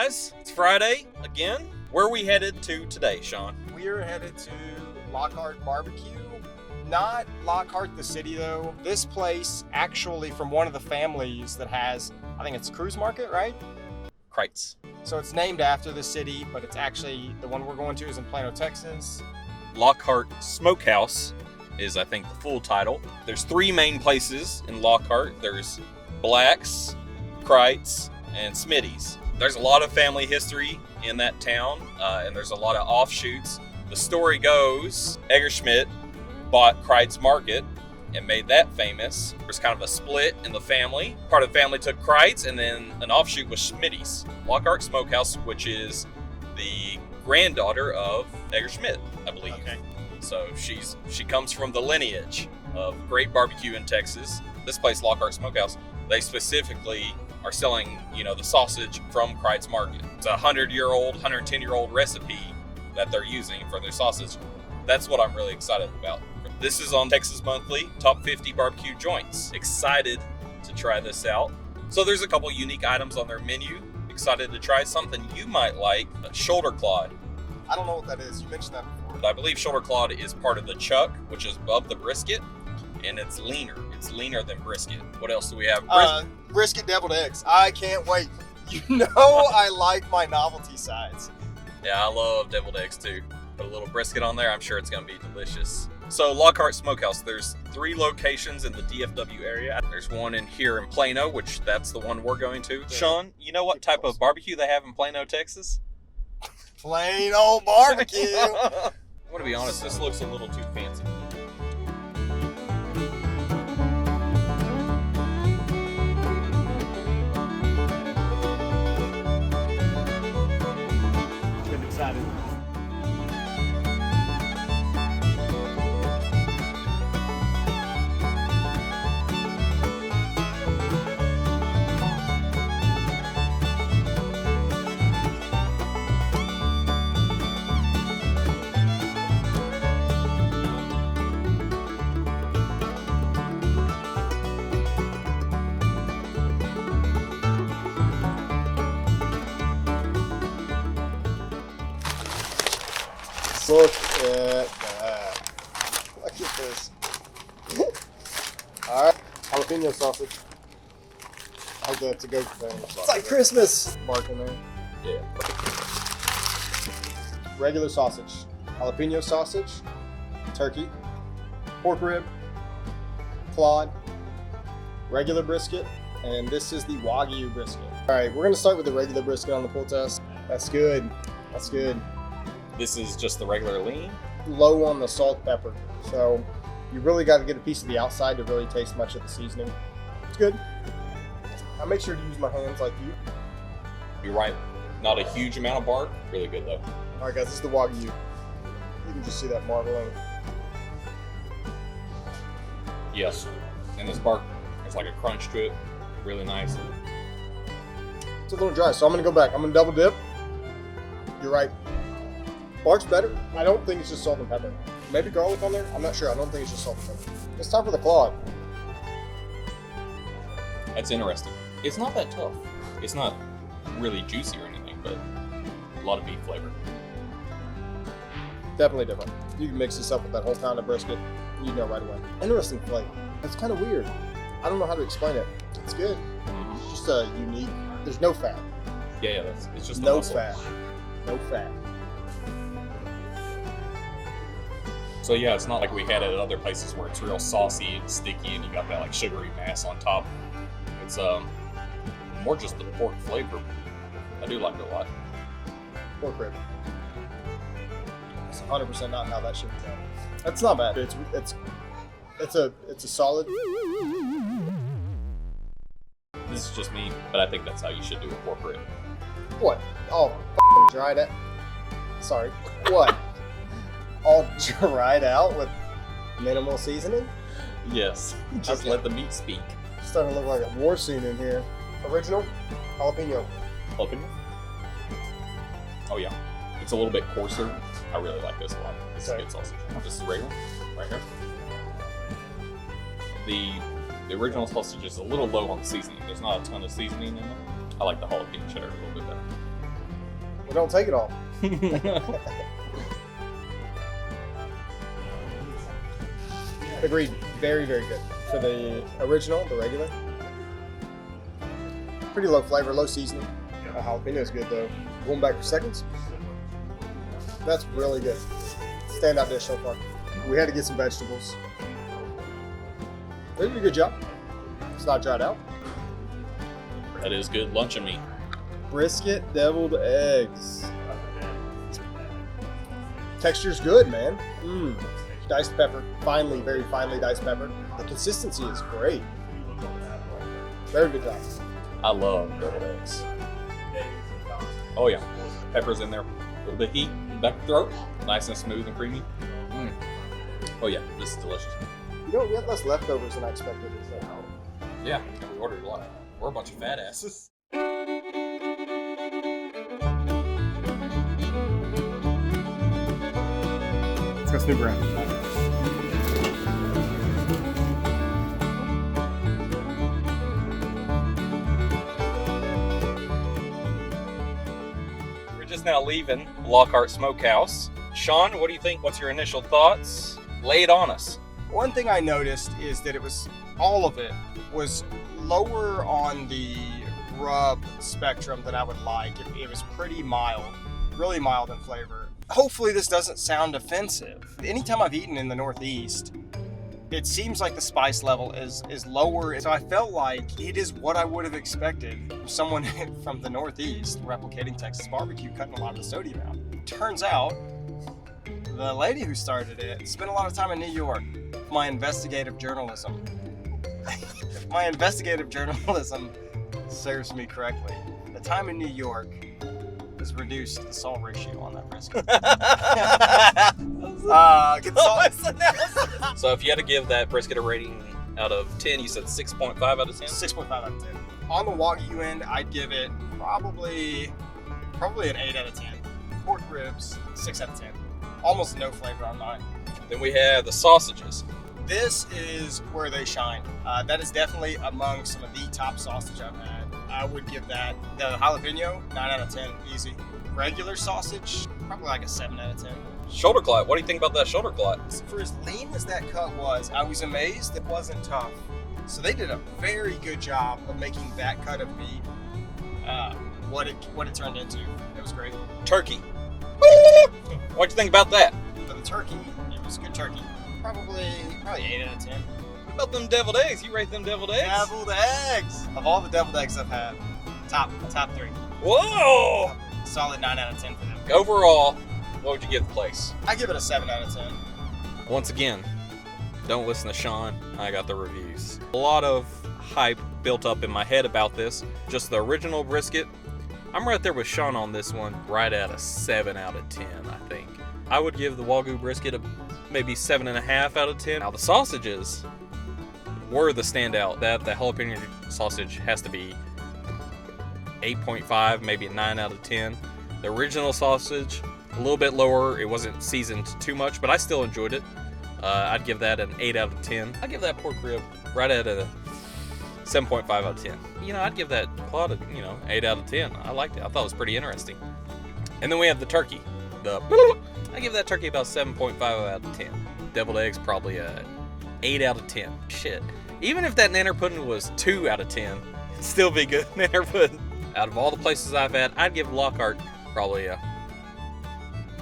guys, it's Friday again. Where are we headed to today, Sean? We are headed to Lockhart Barbecue. Not Lockhart the city though. This place actually from one of the families that has, I think it's Cruise Market, right? Kreitz. So it's named after the city, but it's actually, the one we're going to is in Plano, Texas. Lockhart Smokehouse is, I think, the full title. There's three main places in Lockhart. There's Black's, Kreitz, and Smitty's. There's a lot of family history in that town, and there's a lot of offshoots. The story goes, Schmidt bought Kreitz Market and made that famous. There's kind of a split in the family. Part of the family took Kreitz, and then an offshoot was Smitty's. Lockhart Smokehouse, which is the granddaughter of Schmidt, I believe. Okay. So she comes from the lineage of great barbecue in Texas. This place, Lockhart Smokehouse, they specifically are selling, the sausage from Kreitz Market. It's a 100-year-old, 110-year-old recipe that they're using for their sausage. That's what I'm really excited about. This is on Texas Monthly, Top 50 Barbecue Joints. Excited to try this out. So there's a couple unique items on their menu. Excited to try something you might like, shoulder clod. I don't know what that is. You mentioned that before. I believe shoulder clod is part of the chuck, which is above the brisket, and it's leaner. It's leaner than brisket. What else do we have? Brisket deviled eggs. I can't wait. I like my novelty sides. Yeah, I love deviled eggs too. Put a little brisket on there. I'm sure it's going to be delicious. So Lockhart Smokehouse, there's 3 locations in the DFW area. There's one in here in Plano, which that's the one we're going to. Sean, you know what type of barbecue they have in Plano, Texas? Plain old barbecue. I'm going to be honest, this looks a little too fancy. Getting excited. Look at that. Look at this. Alright, jalapeno sausage. I hope that's a good thing. It's like Christmas! Bark in there. Yeah. Regular sausage. Jalapeno sausage. Turkey. Pork rib. Clod. Regular brisket. And this is the Wagyu brisket. Alright, we're going to start with the regular brisket on the pull test. That's good. That's good. This is just the regular lean. Low on the salt pepper, so you really got to get a piece of the outside to really taste much of the seasoning. It's good. I make sure to use my hands like you. You're right, not a huge amount of bark. Really good though. All right, guys, this is the Wagyu. You can just see that marbling. Yes, and this bark has like a crunch to it. Really nice. It's a little dry, so I'm gonna go back. I'm gonna double dip. You're right. Bark's better. I don't think it's just salt and pepper. Maybe garlic on there? I'm not sure. I don't think it's just salt and pepper. It's time for the clod. That's interesting. It's not that tough. It's not really juicy or anything, but a lot of beef flavor. Definitely different. You can mix this up with that whole pound of brisket. You know right away. Interesting flavor. It's kind of weird. I don't know how to explain it. It's good. It's just a unique. There's no fat. Yeah, it's just no muscle. fat. No fat. So yeah, it's not like we had it at other places where it's real saucy and sticky and you got that like sugary mass on top. It's more just the pork flavor. I do like it a lot. Pork rib. It's 100% not how that should be done. That's not bad. It's a solid. This is just me, but I think that's how you should do a pork rib. What? Oh, f***ing dried out. Sorry. What? All dried out with minimal seasoning? Yes. Just Okay. let the meat speak. Starting to look like a war scene in here. Original jalapeno. Jalapeno? Oh yeah. It's a little bit coarser. I really like this a lot. This is Okay. good sausage. This is regular, right here. The original sausage is a little low on the seasoning. There's not a ton of seasoning in it. I like the jalapeno cheddar a little bit better. We don't take it all. Agreed. Very, very good. For the original, the regular. Pretty low flavor, low seasoning. Jalapeno is good though. Going back for seconds. That's really good. Standout dish so far. We had to get some vegetables. They did a good job. It's not dried out. That is good luncheon meat. Brisket deviled eggs. Texture's good, man. Diced pepper. Finely, very finely diced pepper. The consistency is great. Very good job. I love deviled eggs. Oh yeah. Pepper's in there. A little bit of heat. Back the throat. Nice and smooth and creamy. Oh yeah, this is delicious. You know, we had less leftovers than I expected. So. Yeah, we ordered a lot. We're a bunch of fat asses. Let's go snoop around. We're just now leaving Lockhart Smokehouse. Sean, what do you think? What's your initial thoughts? Lay it on us. One thing I noticed is that it was, all of it was lower on the rub spectrum than I would like. It was pretty mild, really mild in flavor. Hopefully this doesn't sound offensive. Anytime I've eaten in the Northeast, it seems like the spice level is lower. So I felt like it is what I would have expected from someone from the Northeast replicating Texas barbecue, cutting a lot of the sodium out. Turns out, the lady who started it spent a lot of time in New York. My investigative journalism serves me correctly. The time in New York has reduced the salt ratio on that brisket. Get salt. So if you had to give that brisket a rating out of 10, you said 6.5 out of 10? 6.5 out of 10. On the Wagyu end, I'd give it probably an 8 out of 10. Pork ribs, 6 out of 10. Almost no flavor on mine. Then we have the sausages. This is where they shine. That is definitely among some of the top sausage I've had. I would give that, the jalapeno, 9 out of 10, easy. Regular sausage, probably like a 7 out of 10. Shoulder clot. What do you think about that shoulder clot? For as lean as that cut was, I was amazed it wasn't tough. So they did a very good job of making that cut of meat what it turned into. It was great. Turkey. What'd you think about that? For the turkey, it was good turkey. Probably 8 out of 10. What about them deviled eggs? You rate them deviled eggs? Deviled eggs! Of all the deviled eggs I've had, top 3. Whoa! Solid 9 out of 10 for them. Overall, what would you give the place? I give it a 7 out of 10. Once again, don't listen to Sean. I got the reviews. A lot of hype built up in my head about this. Just the original brisket. I'm right there with Sean on this one, right at a 7 out of 10, I think. I would give the Wagyu brisket a maybe 7.5 out of 10. Now the sausages were the standout. The jalapeno sausage has to be 8.5, maybe a 9 out of 10. The original sausage, a little bit lower. It wasn't seasoned too much, but I still enjoyed it. I'd give that an 8 out of 10. I'd give that pork rib right at a 7.5 out of 10. You know, I'd give that clot a, 8 out of 10. I liked it. I thought it was pretty interesting. And then we have the turkey. I give that turkey about 7.5 out of 10. Deviled eggs, probably a 8 out of 10. Shit. Even if that nanner pudding was 2 out of 10, it'd still be good nanner pudding. Out of all the places I've had, I'd give Lockhart probably a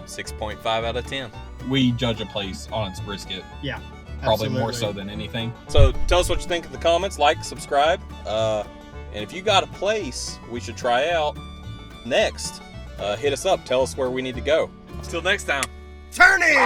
6.5 out of 10. We judge a place on its brisket. Yeah. Probably absolutely. more so than anything. So tell us what you think in the comments, like, subscribe. And if you got a place we should try out next, hit us up. Tell us where we need to go. Until next time. Turning!